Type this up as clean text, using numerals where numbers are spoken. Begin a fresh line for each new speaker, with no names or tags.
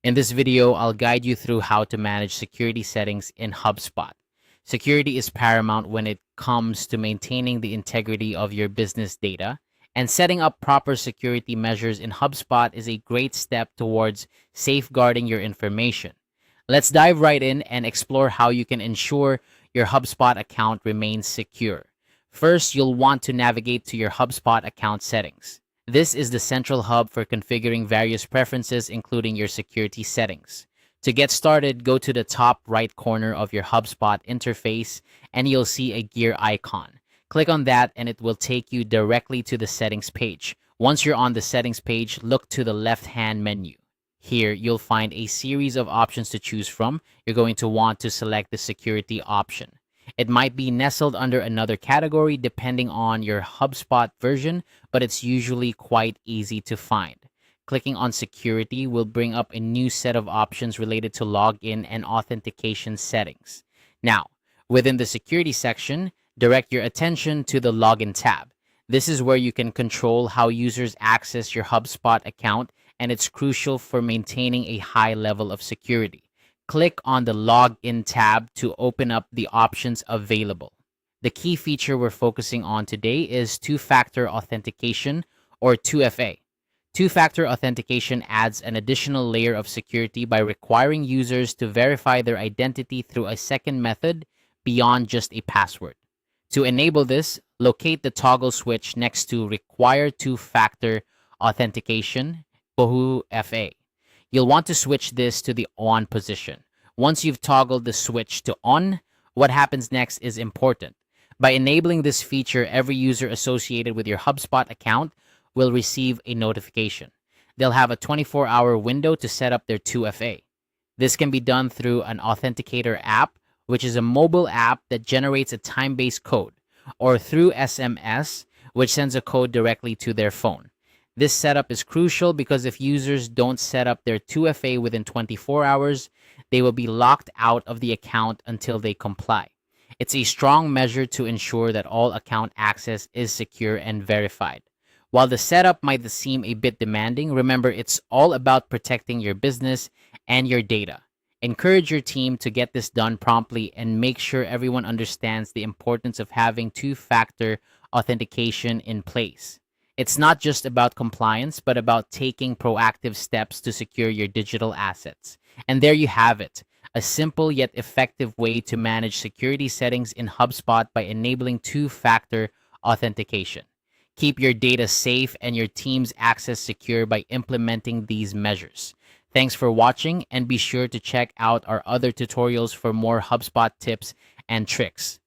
In this video, I'll guide you through how to manage security settings in HubSpot. Security is paramount when it comes to maintaining the integrity of your business data, and setting up proper security measures in HubSpot is a great step towards safeguarding your information. Let's dive right in and explore how you can ensure your HubSpot account remains secure. First, you'll want to navigate to your HubSpot account settings. This is the central hub for configuring various preferences, including your security settings. To get started, go to the top right corner of your HubSpot interface and you'll see a gear icon. Click on that and it will take you directly to the settings page. Once you're on the settings page, look to the left-hand menu. Here, you'll find a series of options to choose from. You're going to want to select the security option. It might be nestled under another category depending on your HubSpot version, but it's usually quite easy to find. Clicking on security will bring up a new set of options related to login and authentication settings. Now, within the security section, direct your attention to the login tab. This is where you can control how users access your HubSpot account, and it's crucial for maintaining a high level of security. Click on the Login tab to open up the options available. The key feature we're focusing on today is two-factor authentication, or 2FA. Two-factor authentication adds an additional layer of security by requiring users to verify their identity through a second method beyond just a password. To enable this, locate the toggle switch next to Require Two-Factor Authentication, 2FA. You'll want to switch this to the on position. Once you've toggled the switch to on, what happens next is important. By enabling this feature, every user associated with your HubSpot account will receive a notification. They'll have a 24-hour window to set up their 2FA. This can be done through an Authenticator app, which is a mobile app that generates a time-based code, or through SMS, which sends a code directly to their phone. This setup is crucial because if users don't set up their 2FA within 24 hours, they will be locked out of the account until they comply. It's a strong measure to ensure that all account access is secure and verified. While the setup might seem a bit demanding, remember it's all about protecting your business and your data. Encourage your team to get this done promptly and make sure everyone understands the importance of having two-factor authentication in place. It's not just about compliance, but about taking proactive steps to secure your digital assets. And there you have it, a simple yet effective way to manage security settings in HubSpot by enabling two-factor authentication. Keep your data safe and your team's access secure by implementing these measures. Thanks for watching, and be sure to check out our other tutorials for more HubSpot tips and tricks.